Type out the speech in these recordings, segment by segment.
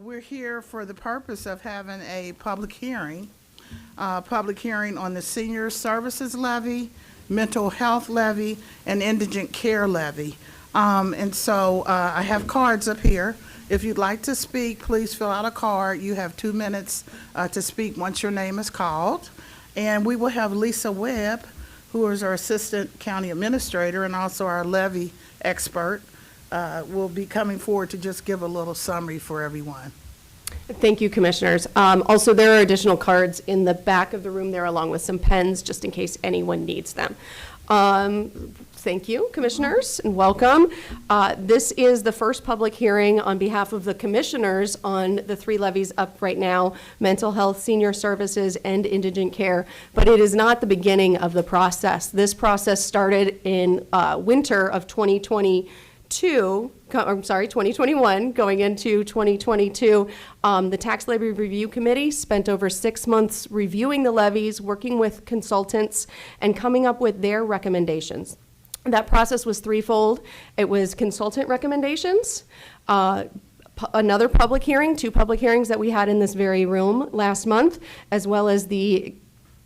We're here for the purpose of having a public hearing on the senior services levy, mental health levy, and indigent care levy. And so I have cards up here. If you'd like to speak, please fill out a card. You have 2 minutes to speak once your name is called. And we will have Lisa Webb, who is our assistant county administrator and also our levy expert, will be coming forward to just give a little summary for everyone. Thank you, commissioners. Also, there are additional cards in the back of the room there, along with some pens, just in case anyone needs them. Thank you, commissioners, and welcome. This is the first public hearing on behalf of the commissioners on the 3 levies up right now: mental health, senior services, and indigent care. But it is not the beginning of the process. This process started in winter of 2021, going into 2022. The Tax Levy Review Committee spent over 6 months reviewing the levies, working with consultants, and coming up with their recommendations. That process was threefold. It was consultant recommendations, another public hearing, 2 public hearings that we had in this very room last month, as well as the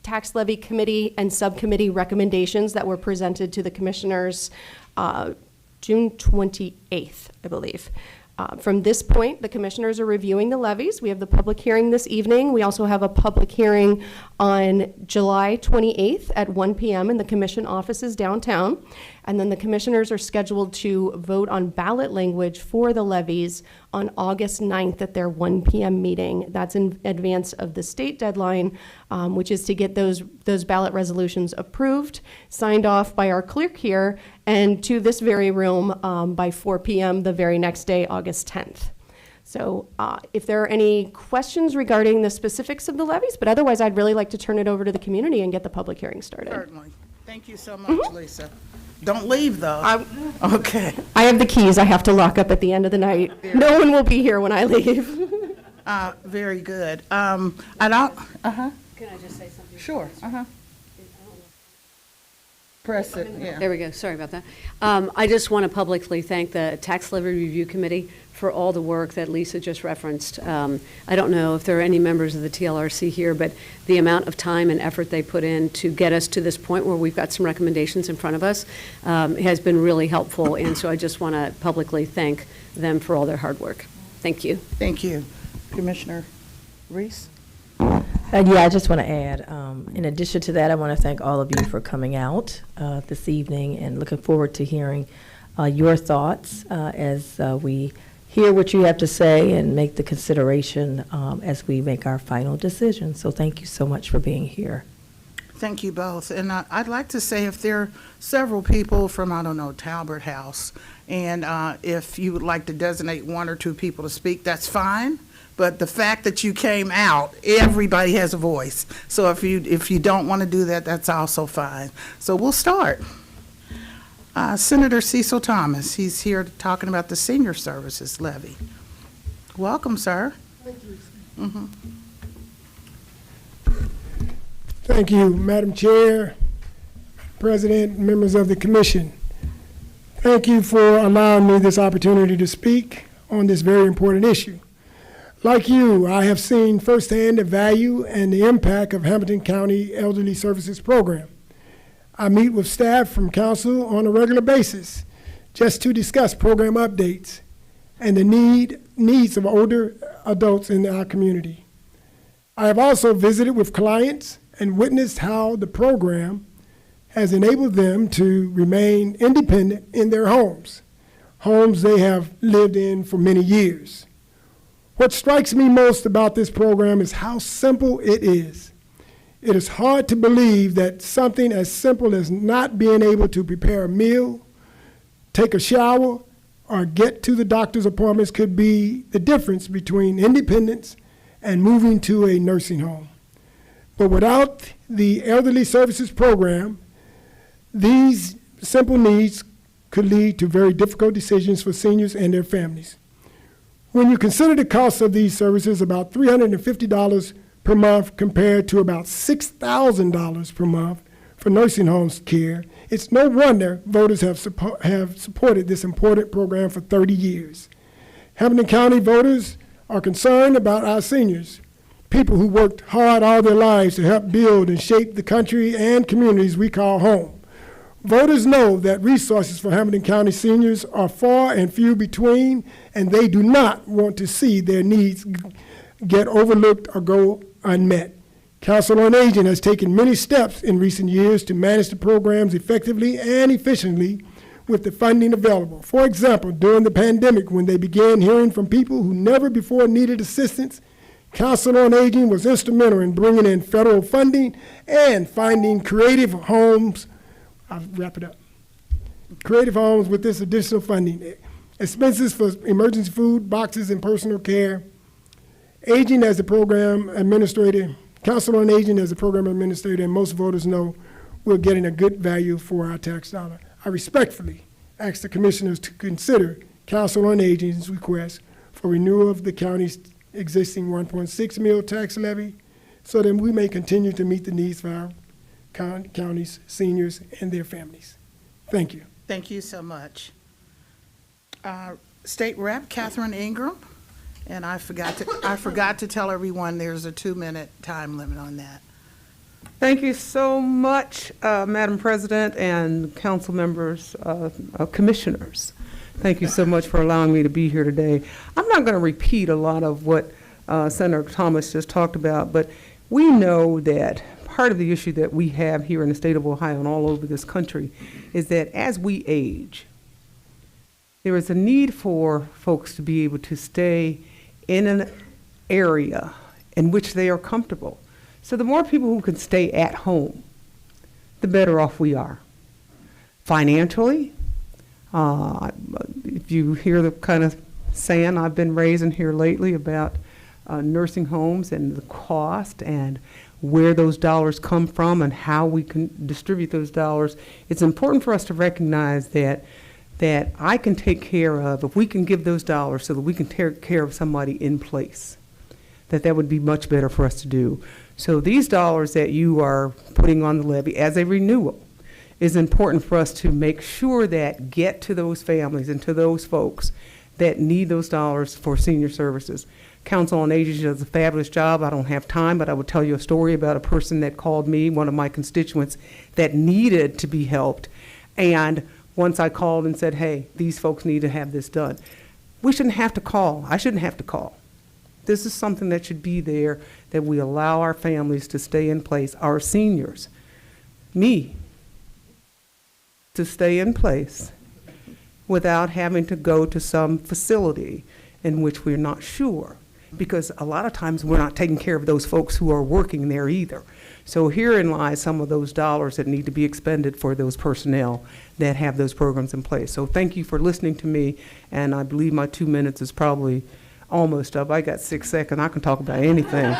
Tax Levy Committee and Subcommittee recommendations that were presented to the commissioners June 28th, I believe. From this point, the commissioners are reviewing the levies. We have the public hearing this evening. We also have a public hearing on July 28th at 1 p.m. in the commission offices downtown. And then the commissioners are scheduled to vote on ballot language for the levies on August 9th at their 1 p.m. meeting. That's in advance of the state deadline, which is to get those ballot resolutions approved, signed off by our clerk here, and to this very room by 4 p.m. the very next day, August 10th. So if there are any questions regarding the specifics of the levies, but otherwise I'd really like to turn it over to the community and get the public hearing started. Certainly. Thank you so much, Lisa. Don't leave, though. Okay. I have the keys I have to lock up at the end of the night. No one will be here when I leave. Very good. And I'll, Can I just say something? sure, Press it, yeah. There we go, sorry about that. I just want to publicly thank the Tax Levy Review Committee for all the work that Lisa just referenced. I don't know if there are any members of the TLRC here, but the amount of time and effort they put in to get us to this point where we've got some recommendations in front of us has been really helpful, and so I just want to publicly thank them for all their hard work. Thank you. Thank you. Commissioner Reese? Yeah, I just want to add, in addition to that, I want to thank all of you for coming out this evening and looking forward to hearing your thoughts as we hear what you have to say and make the consideration as we make our final decision. So thank you so much for being here. Thank you both. And I'd like to say if there are several people from, I don't know, Talbot House, and if you would like to designate 1 or 2 people to speak, that's fine. But the fact that you came out, everybody has a voice. So if you don't want to do that, that's also fine. So we'll start. Senator Cecil Thomas, he's here talking about the senior services levy. Welcome, sir. Thank you. Mm-hmm. Thank you, Madam Chair, President, members of the Commission. Thank you for allowing me this opportunity to speak on this very important issue. Like you, I have seen firsthand the value and the impact of Hamilton County Elderly Services Program. I meet with staff from council on a regular basis just to discuss program updates and the needs of older adults in our community. I have also visited with clients and witnessed how the program has enabled them to remain independent in their homes they have lived in for many years. What strikes me most about this program is how simple it is. It is hard to believe that something as simple as not being able to prepare a meal, take a shower, or get to the doctor's appointments could be the difference between independence and moving to a nursing home. But without the Elderly Services Program, these simple needs could lead to very difficult decisions for seniors and their families. When you consider the cost of these services, about $350 per month compared to about $6,000 per month for nursing homes care, it's no wonder voters have supported this important program for 30 years. Hamilton County voters are concerned about our seniors, people who worked hard all their lives to help build and shape the country and communities we call home. Voters know that resources for Hamilton County seniors are far and few between, and they do not want to see their needs get overlooked or go unmet. Council on Aging has taken many steps in recent years to manage the programs effectively and efficiently with the funding available. For example, during the pandemic, when they began hearing from people who never before needed assistance, Council on Aging was instrumental in bringing in federal funding and finding creative homes. I'll wrap it up. Creative homes with this additional funding. Expenses for emergency food, boxes, and personal care. Aging as a program administrator, Council on Aging as a program administrator, and most voters know we're getting a good value for our tax dollar. I respectfully ask the commissioners to consider Council on Aging's request for renewal of the county's existing 1.6 mil tax levy so that we may continue to meet the needs of our county's seniors and their families. Thank you. Thank you so much. State Rep Catherine Ingram, and I forgot to tell everyone there's a 2-minute time limit on that. Thank you so much, Madam President and council members, commissioners. Thank you so much for allowing me to be here today. I'm not going to repeat a lot of what Senator Thomas just talked about, but we know that part of the issue that we have here in the state of Ohio and all over this country is that as we age, there is a need for folks to be able to stay in an area in which they are comfortable. So the more people who can stay at home, the better off we are. Financially, if you hear the kind of saying I've been raising here lately about nursing homes and the cost and where those dollars come from and how we can distribute those dollars, it's important for us to recognize that I can take care of, if we can give those dollars so that we can take care of somebody in place, that would be much better for us to do. So these dollars that you are putting on the levy as a renewal is important for us to make sure that get to those families and to those folks that need those dollars for senior services. Council on Aging does a fabulous job. I don't have time, but I will tell you a story about a person that called me, one of my constituents, that needed to be helped. And once I called and said, hey, these folks need to have this done. We shouldn't have to call. I shouldn't have to call. This is something that should be there, that we allow our families to stay in place, our seniors, me, to stay in place without having to go to some facility in which we're not sure. Because a lot of times we're not taking care of those folks who are working there either. So herein lies some of those dollars that need to be expended for those personnel that have those programs in place. So thank you for listening to me, and I believe my 2 minutes is probably almost up. I got 6 seconds. I can talk about anything,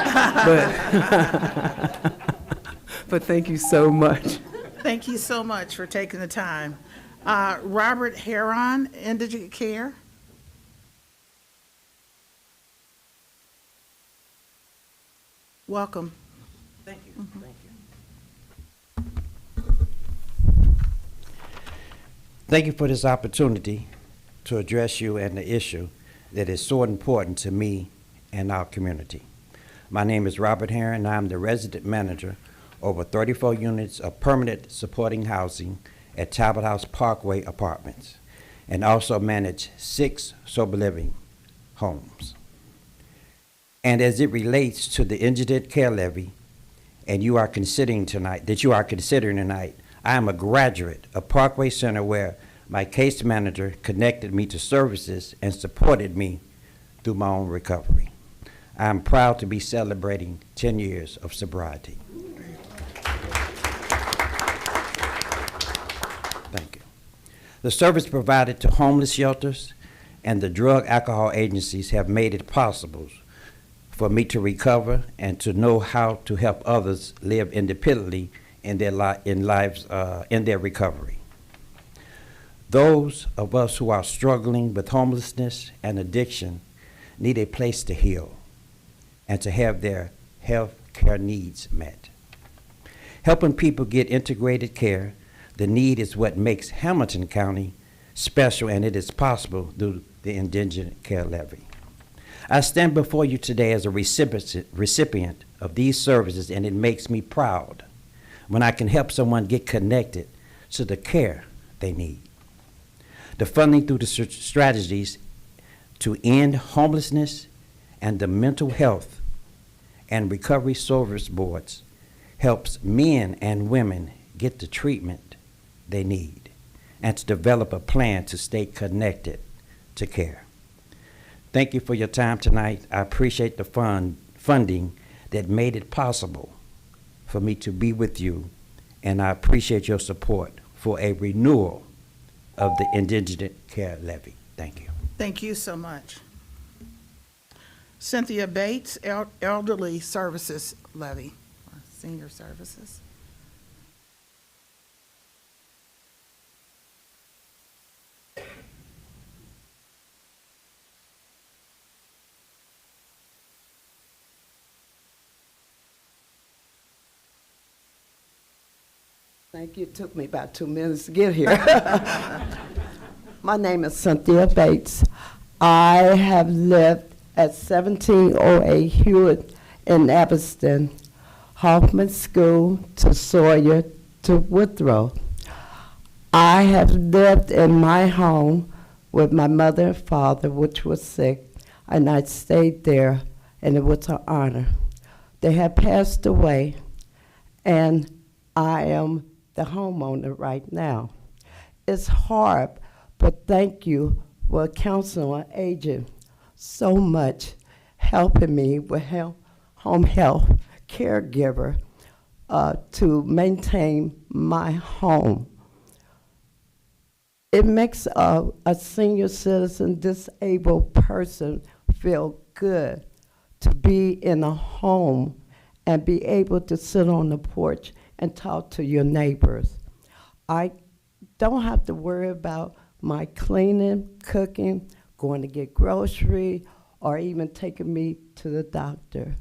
but thank you so much. Thank you so much for taking the time. Robert Heron, Indigent Care. Welcome. Thank you. Thank you for this opportunity to address you and the issue that is so important to me and our community. My name is Robert Heron, and I'm the resident manager over 34 units of permanent supporting housing at Talbot House Parkway Apartments, and also manage 6 sober living homes. And as it relates to the Indigent Care Levy, and you are considering tonight, I am a graduate of Parkway Center, where my case manager connected me to services and supported me through my own recovery. I am proud to be celebrating 10 years of sobriety. Thank you. The service provided to homeless shelters and the drug alcohol agencies have made it possible for me to recover and to know how to help others live independently in their recovery. Those of us who are struggling with homelessness and addiction need a place to heal and to have their health care needs met. Helping people get integrated care, the need is what makes Hamilton County special, and it is possible through the Indigent Care Levy. I stand before you today as a recipient of these services, and it makes me proud when I can help someone get connected to the care they need. The funding through the strategies to end homelessness and the mental health and recovery service boards helps men and women get the treatment they need and to develop a plan to stay connected to care. Thank you for your time tonight. I appreciate the funding that made it possible for me to be with you, and I appreciate your support for a renewal of the Indigent Care Levy. Thank you. Thank you so much. Cynthia Bates, Elderly Services Levy, or Senior Services. Thank you. It took me about 2 minutes to get here. My name is Cynthia Bates. I have lived at 1708 Hewitt in Evanston, Hoffman School to Sawyer to Woodrow. I have lived in my home with my mother and father, which was sick, and I stayed there, and it was an honor. They have passed away, and I am the homeowner right now. It's hard, but thank you for Council on Aging so much helping me with home health caregiver to maintain my home. It makes a senior citizen, disabled person feel good to be in a home and be able to sit on the porch and talk to your neighbors. I don't have to worry about my cleaning, cooking, going to get groceries, or even taking me to the doctor.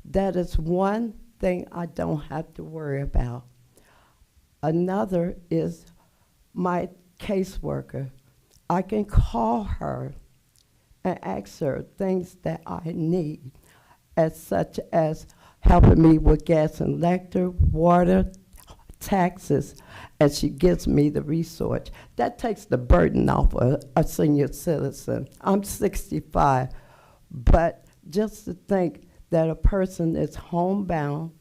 That is one thing I don't have to worry about. Another is my caseworker. I can call her and ask her things that I need, as such as helping me with gas and electric, water, taxes, and she gives me the resource. That takes the burden off a senior citizen. I'm 65, but just to think that a person is homebound,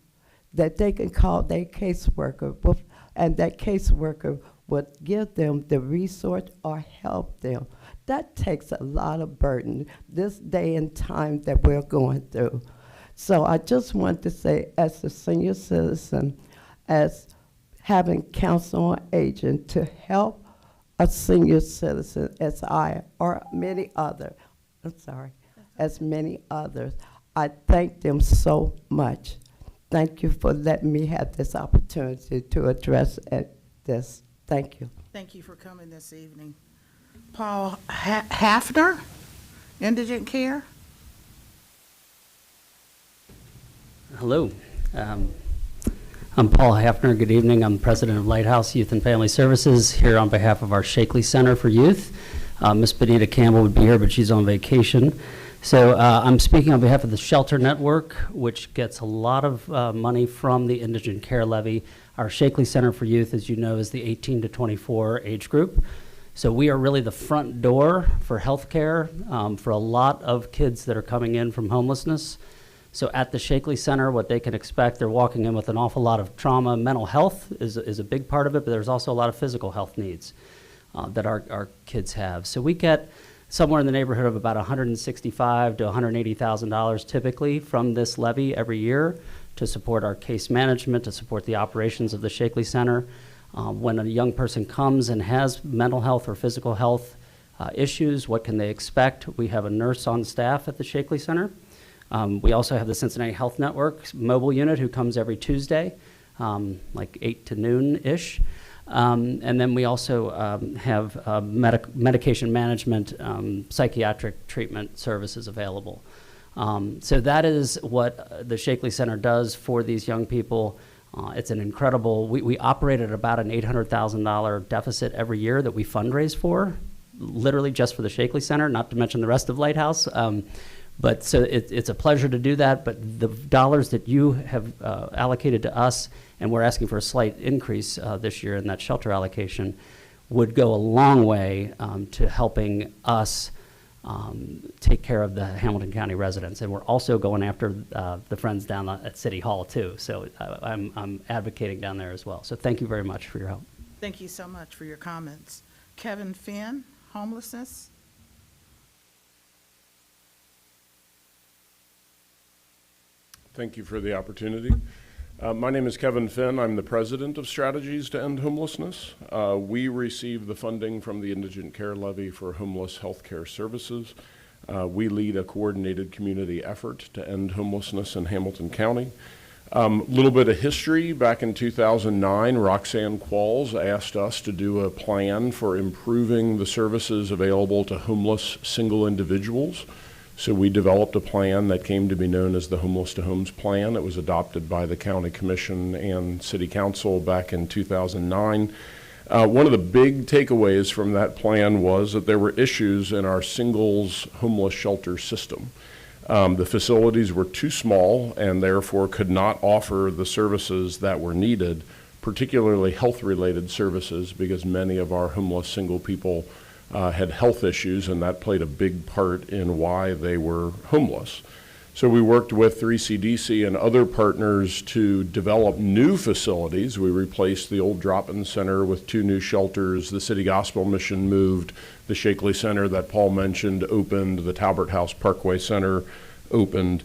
that they can call their caseworker, and that caseworker would give them the resource or help them. That takes a lot of burden this day and time that we're going through. So I just want to say, as a senior citizen, as having Council on Aging to help a senior citizen as I, or many others, as many others, I thank them so much. Thank you for letting me have this opportunity to address this. Thank you. Thank you for coming this evening. Paul Hafner, Indigent Care. Hello. I'm Paul Hafner. Good evening. I'm president of Lighthouse Youth and Family Services here on behalf of our Shakely Center for Youth. Miss Benita Campbell would be here, but she's on vacation. So I'm speaking on behalf of the Shelter Network, which gets a lot of money from the Indigent Care Levy. Our Shakely Center for Youth, as you know, is the 18 to 24 age group. So we are really the front door for health care for a lot of kids that are coming in from homelessness. So at the Shakely Center, what they can expect, they're walking in with an awful lot of trauma. Mental health is a big part of it, but there's also a lot of physical health needs that our kids have. So we get somewhere in the neighborhood of about $165,000 to $180,000 typically from this levy every year to support our case management, to support the operations of the Shakely Center. When a young person comes and has mental health or physical health issues, what can they expect? We have a nurse on staff at the Shakely Center. We also have the Cincinnati Health Network mobile unit who comes every Tuesday, like 8 to noon-ish. And then we also have medication management, psychiatric treatment services available. So that is what the Shakely Center does for these young people. It's an incredible, we operate at about an $800,000 deficit every year that we fundraise for, literally just for the Shakely Center, not to mention the rest of Lighthouse. But so it's a pleasure to do that, but the dollars that you have allocated to us, and we're asking for a slight increase this year in that shelter allocation, would go a long way to helping us take care of the Hamilton County residents. And we're also going after the friends down at City Hall too. So I'm advocating down there as well. So thank you very much for your help. Thank you so much for your comments. Kevin Finn, homelessness. Thank you for the opportunity. My name is Kevin Finn. I'm the president of Strategies to End Homelessness. We receive the funding from the Indigent Care Levy for homeless health care services. We lead a coordinated community effort to end homelessness in Hamilton County. A little bit of history. Back in 2009, Roxanne Qualls asked us to do a plan for improving the services available to homeless single individuals. So we developed a plan that came to be known as the Homeless to Homes Plan. It was adopted by the County Commission and City Council back in 2009. One of the big takeaways from that plan was that there were issues in our singles homeless shelter system. The facilities were too small and therefore could not offer the services that were needed, particularly health-related services, because many of our homeless single people had health issues, and that played a big part in why they were homeless. So we worked with 3CDC and other partners to develop new facilities. We replaced the old drop-in center with 2 new shelters. The City Gospel Mission moved. The Shakely Center that Paul mentioned opened. The Talbert House Parkway Center opened.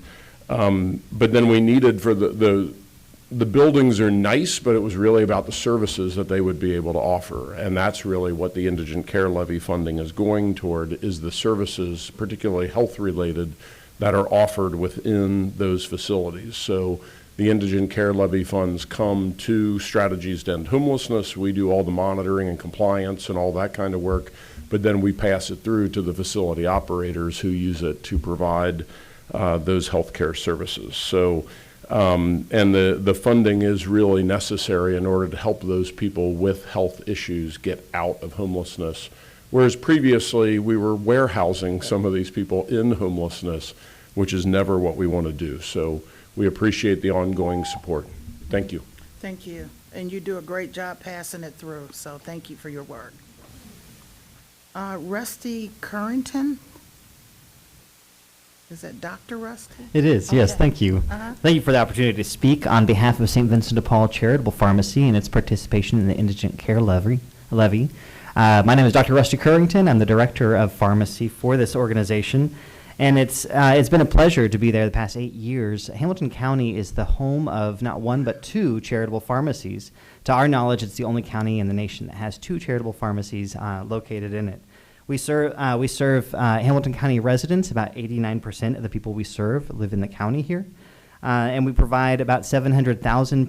But then we needed for the buildings are nice, but it was really about the services that they would be able to offer. And that's really what the Indigent Care Levy funding is going toward, is the services, particularly health-related, that are offered within those facilities. So the Indigent Care Levy funds come to Strategies to End Homelessness. We do all the monitoring and compliance and all that kind of work, but then we pass it through to the facility operators who use it to provide those healthcare services. So and the funding is really necessary in order to help those people with health issues get out of homelessness. Whereas previously we were warehousing some of these people in homelessness, which is never what we want to do. So we appreciate the ongoing support. Thank you. Thank you. And you do a great job passing it through, so thank you for your work. Rusty Currington? Is that Dr. Rusty? It is, yes, Okay. thank you. Thank you for the opportunity to speak on behalf of St. Vincent de Paul Charitable Pharmacy and its participation in the Indigent Care Levy. My name is Dr. Rusty Currington. I'm the Director of Pharmacy for this organization, and it's been a pleasure to be there the past 8 years. Hamilton County is the home of not one but 2 charitable pharmacies. To our knowledge, it's the only county in the nation that has 2 charitable pharmacies located in it. We serve Hamilton County residents. About 89% of the people we serve live in the county here. And we provide about 700,000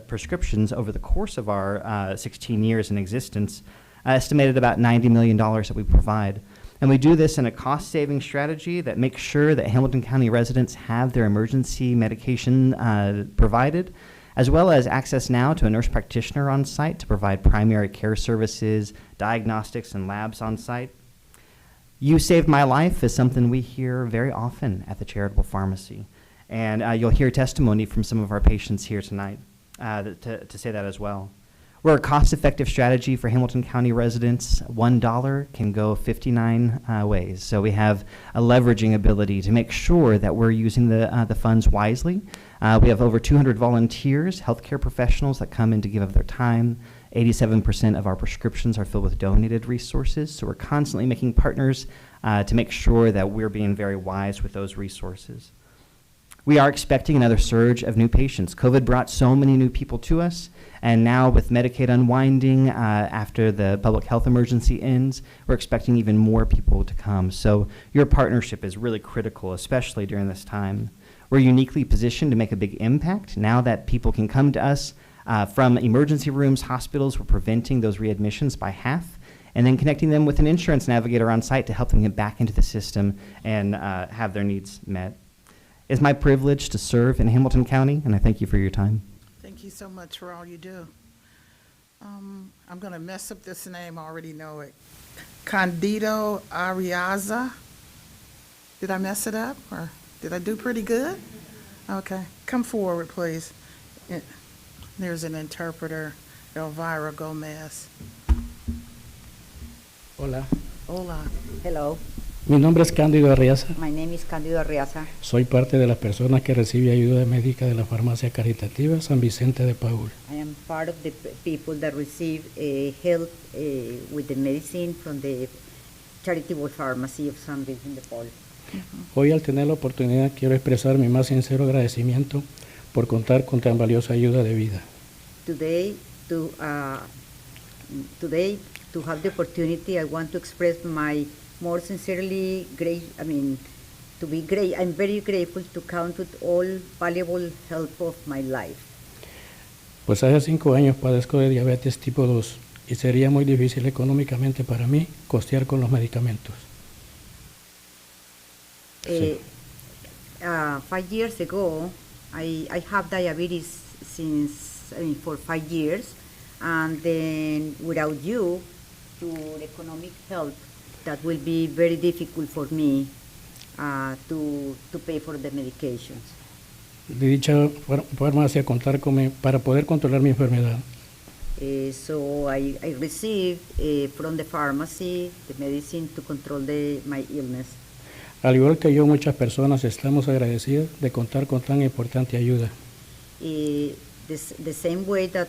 prescriptions over the course of our 16 years in existence, estimated about $90 million that we provide. And we do this in a cost-saving strategy that makes sure that Hamilton County residents have their emergency medication provided, as well as access now to a nurse practitioner on site to provide primary care services, diagnostics, and labs on site. You saved my life is something we hear very often at the charitable pharmacy. And you'll hear testimony from some of our patients here tonight to say that as well. We're a cost-effective strategy for Hamilton County residents. $1 can go 59 ways. So we have a leveraging ability to make sure that we're using the funds wisely. We have over 200 volunteers, healthcare professionals that come in to give of their time. 87% of our prescriptions are filled with donated resources. So we're constantly making partners to make sure that we're being very wise with those resources. We are expecting another surge of new patients. COVID brought so many new people to us, and now with Medicaid unwinding after the public health emergency ends, we're expecting even more people to come. So your partnership is really critical, especially during this time. We're uniquely positioned to make a big impact. Now that people can come to us from emergency rooms, hospitals, we're preventing those readmissions by half, and then connecting them with an insurance navigator on site to help them get back into the system and have their needs met. It's my privilege to serve in Hamilton County, and I thank you for your time. Thank you so much for all you do. I'm going to mess up this name, I already know it. Candido Ariaza. Did I mess it up, or did I do pretty good? Okay, come forward, please. There's an interpreter, Elvira Gomez. Hola, Hola. hello. Mi nombre es Cándido Arriaza. My name is Candido Arriaza. Soy parte de las personas que recibe ayuda médica de la farmacia caritativa San Vicente de Paúl. I am part of the people that receive help with the medicine from the charitable pharmacy of San Vicente de Paul. Hoy, al tener la oportunidad, quiero expresar mi más sincero agradecimiento por contar con tan valiosa ayuda de vida. Today, to have the opportunity, I want to express my more sincerely I'm very grateful to count with all valuable help of my life. Pues hace 5 años padezco de diabetes tipo 2 y sería muy difícil económicamente para mí costear con los medicamentos. Sí. 5 years ago, I have diabetes for 5 years, and then without you, to economic help, that will be very difficult for me to pay for the medications. De dicha farmacia contar para poder controlar mi enfermedad. So I received from the pharmacy the medicine to control my illness. Al igual que yo, muchas personas estamos agradecidas de contar con tan importante ayuda. The same way that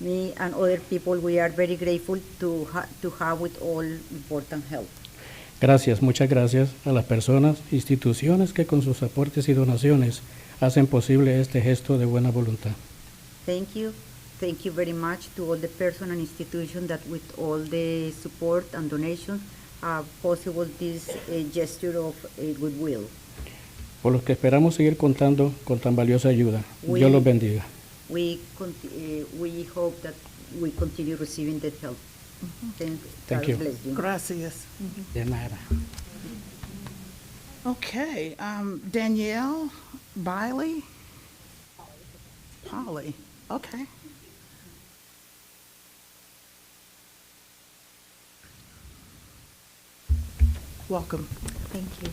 me and other people, we are very grateful to have with all important help. Gracias, muchas gracias a las personas, instituciones que con sus aportes y donaciones hacen posible este gesto de buena voluntad. Thank you very much to all the persons and institutions that with all the support and donations have possible this gesture of goodwill. Por los que esperamos seguir contando con tan valiosa ayuda. Dios los bendiga. We hope that we continue receiving that help. Thank you. Bless you. Gracias. De nada. Okay, Danielle Biley? Polly, okay. Welcome. Thank you.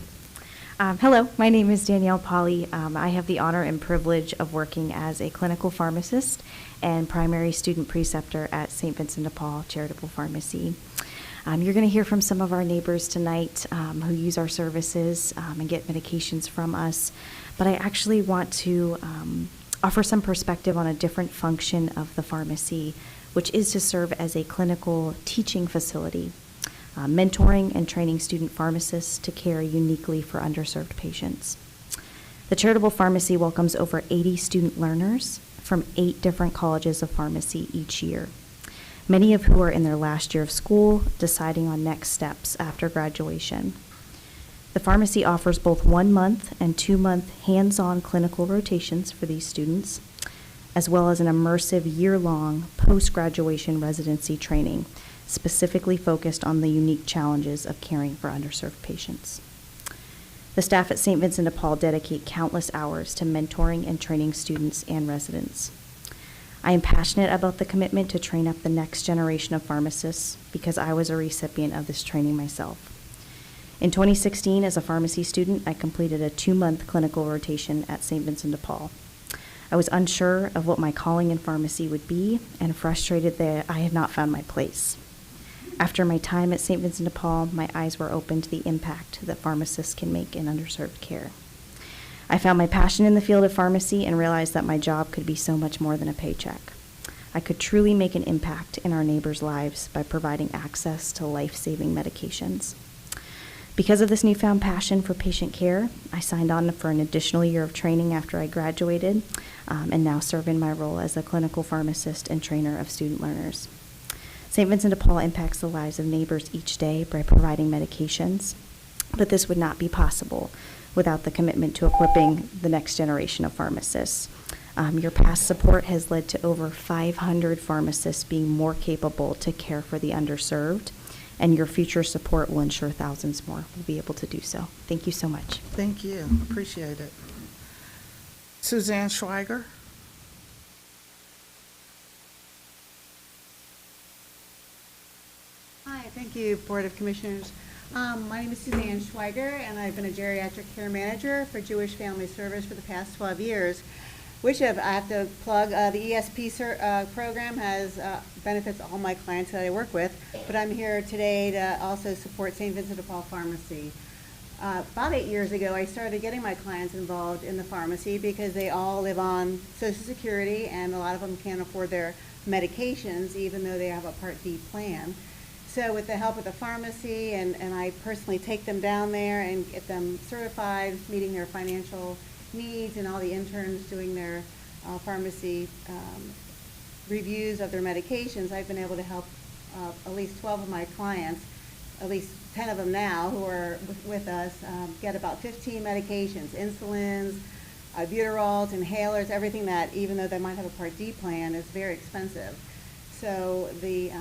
Hello, my name is Danielle Polly. I have the honor and privilege of working as a clinical pharmacist and primary student preceptor at St. Vincent de Paul Charitable Pharmacy. You're going to hear from some of our neighbors tonight who use our services and get medications from us, but I actually want to offer some perspective on a different function of the pharmacy, which is to serve as a clinical teaching facility. Mentoring and training student pharmacists to care uniquely for underserved patients. The charitable pharmacy welcomes over 80 student learners from 8 different colleges of pharmacy each year, many of who are in their last year of school, deciding on next steps after graduation. The pharmacy offers both 1-month and 2-month hands-on clinical rotations for these students, as well as an immersive year-long post-graduation residency training specifically focused on the unique challenges of caring for underserved patients. The staff at St. Vincent de Paul dedicate countless hours to mentoring and training students and residents. I am passionate about the commitment to train up the next generation of pharmacists because I was a recipient of this training myself. In 2016, as a pharmacy student, I completed a 2-month clinical rotation at St. Vincent de Paul. I was unsure of what my calling in pharmacy would be and frustrated that I had not found my place. After my time at St. Vincent de Paul, my eyes were open to the impact that pharmacists can make in underserved care. I found my passion in the field of pharmacy and realized that my job could be so much more than a paycheck. I could truly make an impact in our neighbors' lives by providing access to life-saving medications. Because of this newfound passion for patient care, I signed on for an additional year of training after I graduated and now serve in my role as a clinical pharmacist and trainer of student learners. St. Vincent de Paul impacts the lives of neighbors each day by providing medications, but this would not be possible without the commitment to equipping the next generation of pharmacists. Your past support has led to over 500 pharmacists being more capable to care for the underserved, and your future support will ensure thousands more will be able to do so. Thank you so much. Thank you, appreciate it. Suzanne Schweiger? Hi, Thank you, Board of Commissioners. My name is Suzanne Schweiger, and I've been a geriatric care manager for Jewish Family Service for the past 12 years, which I have to plug, the ESP program has benefits all my clients that I work with, but I'm here today to also support St. Vincent de Paul Pharmacy. About 8 years ago, I started getting my clients involved in the pharmacy because they all live on Social Security, and a lot of them can't afford their medications, even though they have a Part D plan. So with the help of the pharmacy, and I personally take them down there and get them certified, meeting their financial needs, and all the interns doing their pharmacy reviews of their medications, I've been able to help at least 12 of my clients, at least 10 of them now who are with us, get about 15 medications, insulins, albuterols, inhalers, everything that, even though they might have a Part D plan, is very expensive. So the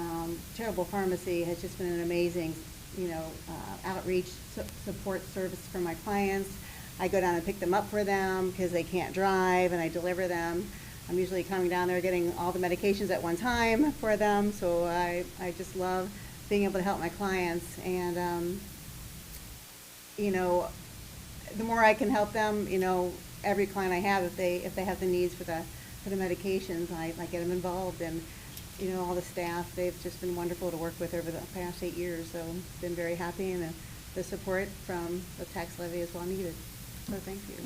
Charitable Pharmacy has just been an amazing, outreach support service for my clients. I go down and pick them up for them because they can't drive, and I deliver them. I'm usually coming down there getting all the medications at one time for them, so I just love being able to help my clients. And, the more I can help them, every client I have, if they have the needs for the medications, I get them involved. And all the staff, they've just been wonderful to work with over the past 8 years. So been very happy, and the support from the tax levy is well needed. So thank you.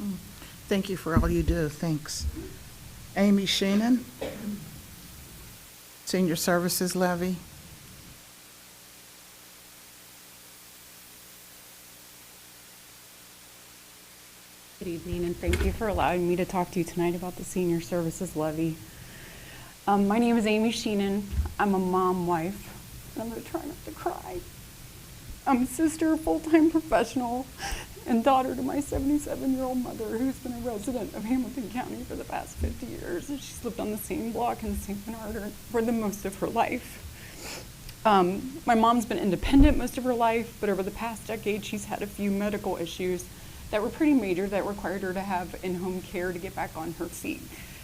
Thank you for all you do. Thanks. Amy Sheenan, Senior Services Levy. Good evening, and thank you for allowing me to talk to you tonight about the Senior Services Levy. My name is Amy Sheenan. I'm a mom wife, and I'm going to try not to cry. I'm a sister, full-time professional, and daughter to my 77-year-old mother, who's been a resident of Hamilton County for the past 50 years. And she's lived on the same block in St. Bernard for the most of her life. My mom's been independent most of her life, but over the past decade, she's had a few medical issues that were pretty major that required her to have in-home care to get back on her feet.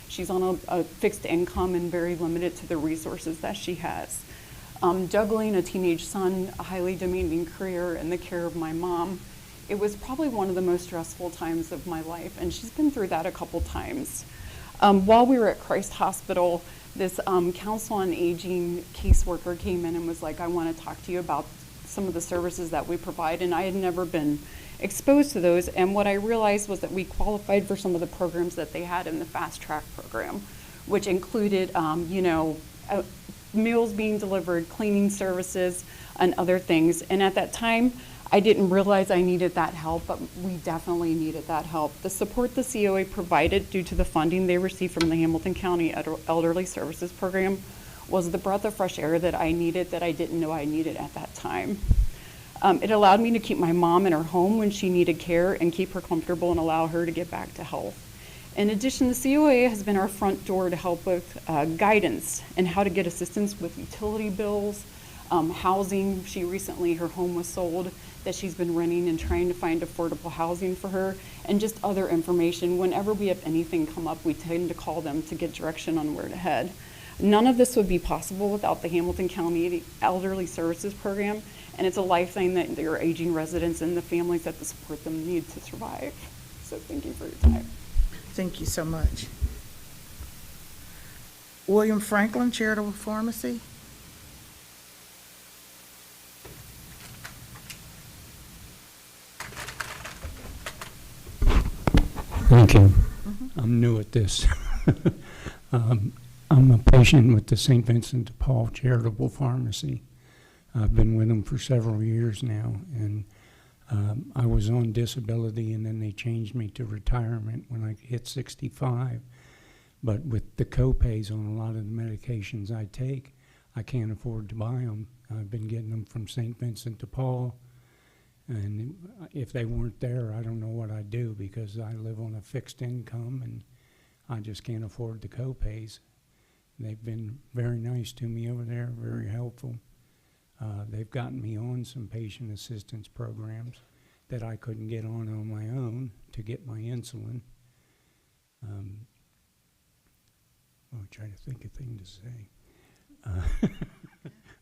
She's on a fixed income and very limited to the resources that she has. Juggling a teenage son, a highly demanding career, and the care of my mom, it was probably one of the most stressful times of my life, and she's been through that a couple times. While we were at Christ Hospital, this Council on Aging caseworker came in and was like, I want to talk to you about some of the services that we provide, and I had never been exposed to those. And what I realized was that we qualified for some of the programs that they had in the Fast Track program, which included, meals being delivered, cleaning services, and other things. And at that time, I didn't realize I needed that help, but we definitely needed that help. The support the COA provided due to the funding they received from the Hamilton County Elderly Services Program was the breath of fresh air that I needed, that I didn't know I needed at that time. It allowed me to keep my mom in her home when she needed care and keep her comfortable and allow her to get back to health. In addition, the COA has been our front door to help with guidance and how to get assistance with utility bills, housing. Her home was sold that she's been renting and trying to find affordable housing for her, and just other information. Whenever we have anything come up, we tend to call them to get direction on where to head. None of this would be possible without the Hamilton County Elderly Services Program, and it's a lifeline that your aging residents and the families that support them need to survive. So thank you for your time. Thank you so much. William Franklin, Charitable Pharmacy. Thank you. I'm new at this. I'm a patient with the St. Vincent de Paul Charitable Pharmacy. I've been with them for several years now, and I was on disability, and then they changed me to retirement when I hit 65. But with the co-pays on a lot of the medications I take, I can't afford to buy them. I've been getting them from St. Vincent de Paul, and if they weren't there, I don't know what I'd do, because I live on a fixed income, and I just can't afford the co-pays. They've been very nice to me over there, very helpful. They've gotten me on some patient assistance programs that I couldn't get on my own to get my insulin. I'll try to think of a thing to say.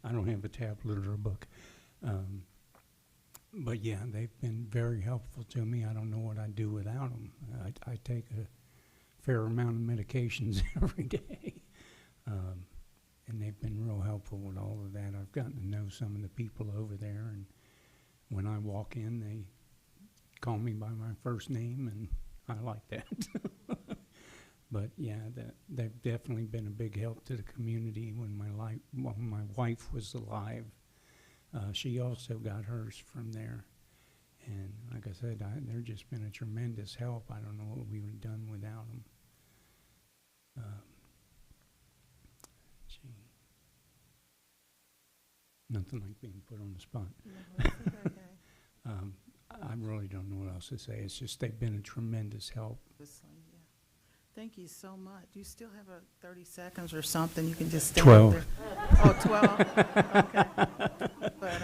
I don't have a tablet or a book. But yeah, they've been very helpful to me. I don't know what I'd do without them. I take a fair amount of medications every day. And they've been real helpful with all of that. I've gotten to know some of the people over there, and when I walk in, they call me by my first name, and I like that. But yeah, they've definitely been a big help to the community. When my wife was alive, she also got hers from there. And like I said, they've just been a tremendous help. I don't know what we would have done without them. Nothing like being put on the spot. I really don't know what else to say. It's just they've been a tremendous help. Obviously, yeah. Thank you so much. Do you still have 30 seconds or something? You can just stay 12. Up there. Oh, 12? Okay. But,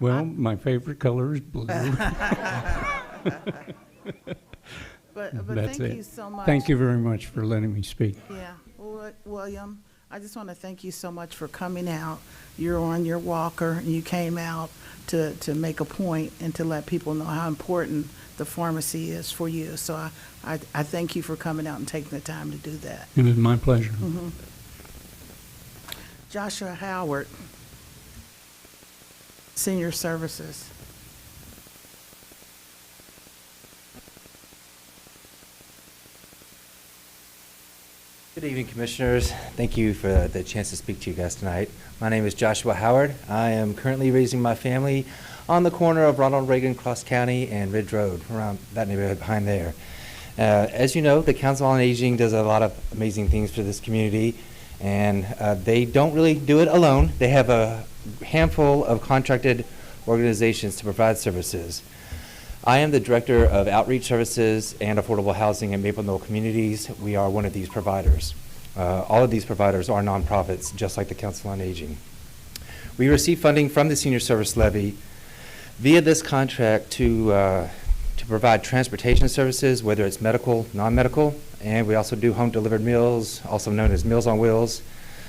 well, my favorite color is blue. But That's thank it. you so much. Thank you very much for letting me speak. Yeah. Well, William, I just want to thank you so much for coming out. You're on your walker, and you came out to make a point and to let people know how important the pharmacy is for you. So I thank you for coming out and taking the time to do that. It was my pleasure. Mm-hmm. Joshua Howard, Senior Services. Good evening, Commissioners. Thank you for the chance to speak to you guys tonight. My name is Joshua Howard. I am currently raising my family on the corner of Ronald Reagan Cross County and Ridge Road, around that neighborhood behind there. As you know, the Council on Aging does a lot of amazing things for this community, and they don't really do it alone. They have a handful of contracted organizations to provide services. I am the Director of Outreach Services and Affordable Housing at Maple Knoll Communities. We are one of these providers. All of these providers are nonprofits, just like the Council on Aging. We receive funding from the Senior Service Levy via this contract to provide transportation services, whether it's medical, non-medical, and we also do home-delivered meals, also known as Meals on Wheels,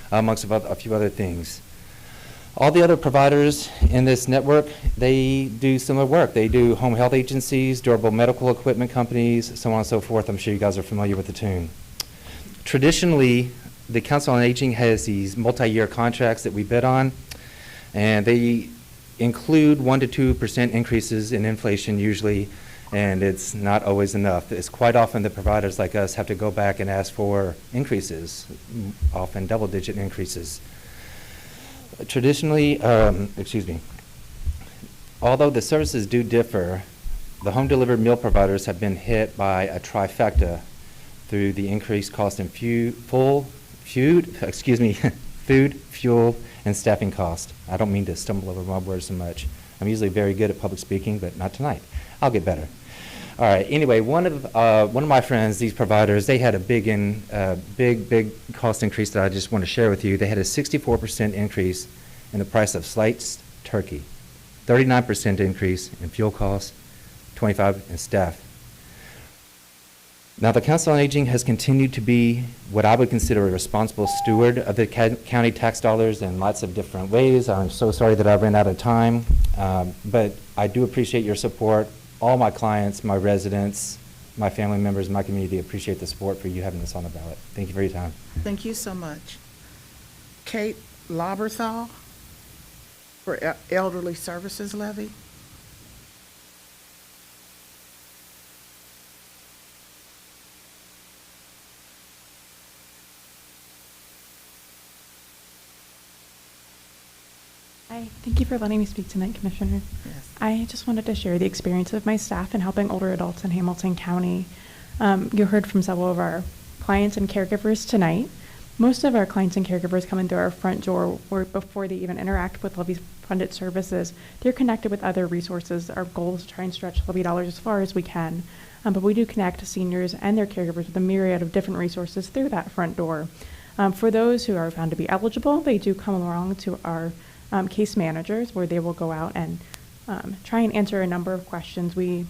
amongst a few other things. All the other providers in this network, they do similar work. They do home health agencies, durable medical equipment companies, so on and so forth. I'm sure you guys are familiar with the tune. Traditionally, the Council on Aging has these multi-year contracts that we bid on, and they include 1% to 2% increases in inflation usually, and it's not always enough. It's quite often the providers like us have to go back and ask for increases, often double-digit increases. Traditionally, although the services do differ, the home-delivered meal providers have been hit by a trifecta through the increased cost in food, fuel, and staffing cost. I don't mean to stumble over my words so much. I'm usually very good at public speaking, but not tonight. I'll get better. All right. Anyway, one of my friends, these providers, they had a big cost increase that I just want to share with you. They had a 64% increase in the price of sliced turkey, 39% increase in fuel costs, 25% in staff. Now, the Council on Aging has continued to be what I would consider a responsible steward of the county tax dollars in lots of different ways. I'm so sorry that I ran out of time, but I do appreciate your support. All my clients, my residents, my family members, my community appreciate the support for you having this on the ballot. Thank you for your time. Thank you so much. Kate Loberthal for Elderly Services Levy. Hi, thank you for letting me speak tonight, Commissioner. Yes. I just wanted to share the experience of my staff in helping older adults in Hamilton County. You heard from several of our clients and caregivers tonight. Most of our clients and caregivers come in through our front door or before they even interact with levy-funded services. They're connected with other resources. Our goal is to try and stretch levy dollars as far as we can. But we do connect seniors and their caregivers with a myriad of different resources through that front door. For those who are found to be eligible, they do come along to our case managers, where they will go out and try and answer a number of questions. We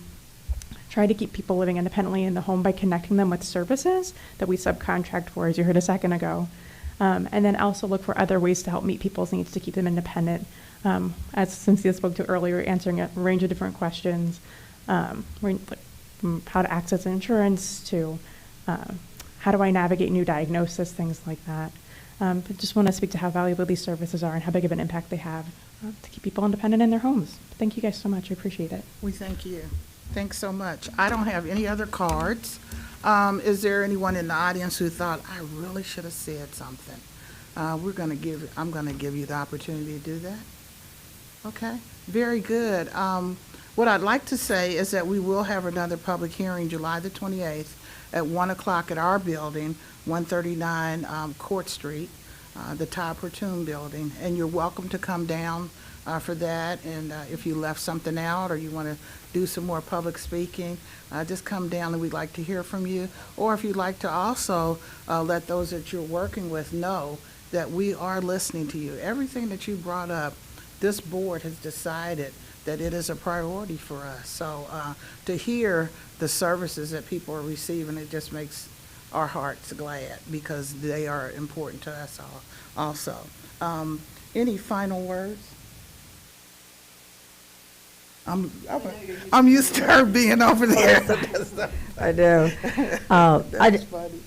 try to keep people living independently in the home by connecting them with services that we subcontract for, as you heard a second ago. And then also look for other ways to help meet people's needs to keep them independent. As Cynthia spoke to earlier, answering a range of different questions, from how to access insurance to how do I navigate new diagnosis, things like that. But just want to speak to how valuable these services are and how big of an impact they have to keep people independent in their homes. Thank you guys so much. I appreciate it. We thank you. Thanks so much. I don't have any other cards. Is there anyone in the audience who thought, I really should have said something? I'm going to give you the opportunity to do that. Okay, very good. What I'd like to say is that we will have another public hearing July the 28th at 1 o'clock at our building, 139 Court Street, the Todd Pertune building. And you're welcome to come down for that. And if you left something out or you want to do some more public speaking, just come down and we'd like to hear from you. Or if you'd like to also let those that you're working with know that we are listening to you. Everything that you brought up, this board has decided that it is a priority for us. So to hear the services that people are receiving, it just makes our hearts glad because they are important to us all also. Any final words? I'm used to her being over there. I know.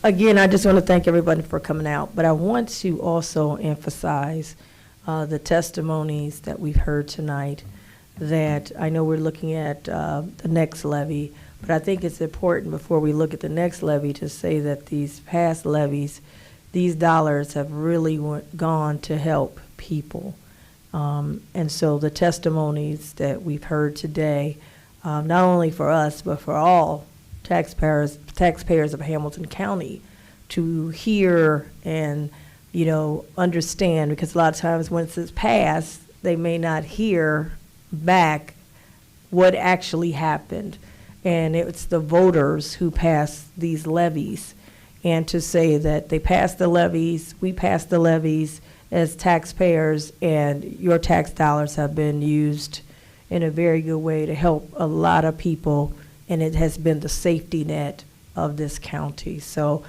Again, I just want to thank everybody for coming out, but I want to also emphasize the testimonies that we've heard tonight, that I know we're looking at the next levy, but I think it's important before we look at the next levy to say that these past levies, these dollars have really gone to help people. And so the testimonies that we've heard today, not only for us, but for all taxpayers of Hamilton County to hear and, understand, because a lot of times when it's passed, they may not hear back what actually happened. And it's the voters who passed these levies. And to say that they passed the levies, we passed the levies as taxpayers, and your tax dollars have been used in a very good way to help a lot of people, and it has been the safety net of this county. So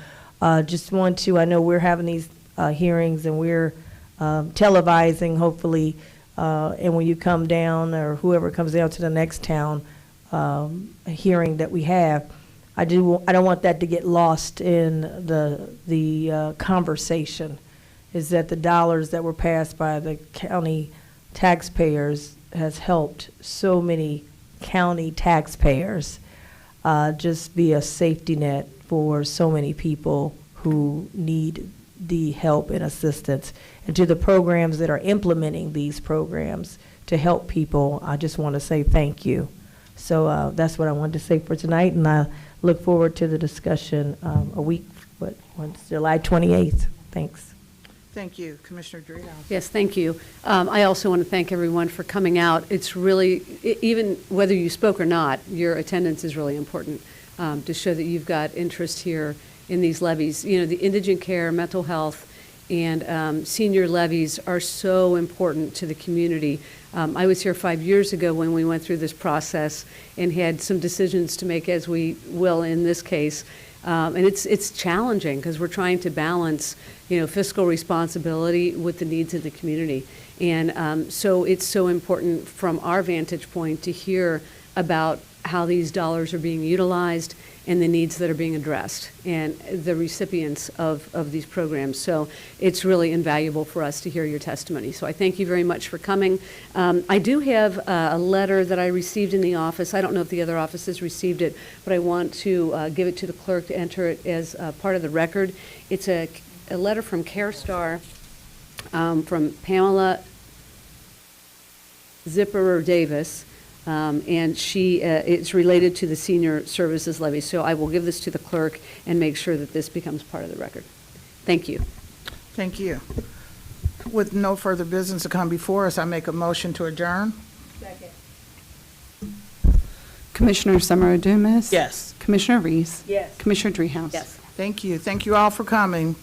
just want to, I know we're having these hearings and we're televising, hopefully, and when you come down or whoever comes down to the next town hearing that we have, I don't want that to get lost in the conversation, is that the dollars that were passed by the county taxpayers has helped so many county taxpayers just be a safety net for so many people who need the help and assistance. And to the programs that are implementing these programs to help people, I just want to say thank you. So that's what I wanted to say for tonight, and I look forward to the discussion a week, July 28th. Thanks. Thank you. Commissioner Driehaus. Yes, thank you. I also want to thank everyone for coming out. It's really, even whether you spoke or not, your attendance is really important to show that you've got interest here in these levies. The indigent care, mental health, and senior levies are so important to the community. I was here 5 years ago when we went through this process and had some decisions to make, as we will in this case. And it's challenging because we're trying to balance, fiscal responsibility with the needs of the community. And so it's so important from our vantage point to hear about how these dollars are being utilized and the needs that are being addressed and the recipients of these programs. So it's really invaluable for us to hear your testimony. So I thank you very much for coming. I do have a letter that I received in the office. I don't know if the other offices received it, but I want to give it to the clerk to enter it as part of the record. It's a letter from CareStar from Pamela Zipperer Davis. And it's related to the senior services levy. So I will give this to the clerk and make sure that this becomes part of the record. Thank you. Thank you. With no further business to come before us, I make a motion to adjourn. Second. Commissioner Summer Dumas? Yes. Commissioner Reese? Yes. Commissioner Driehaus? Yes. Thank you. Thank you all for coming.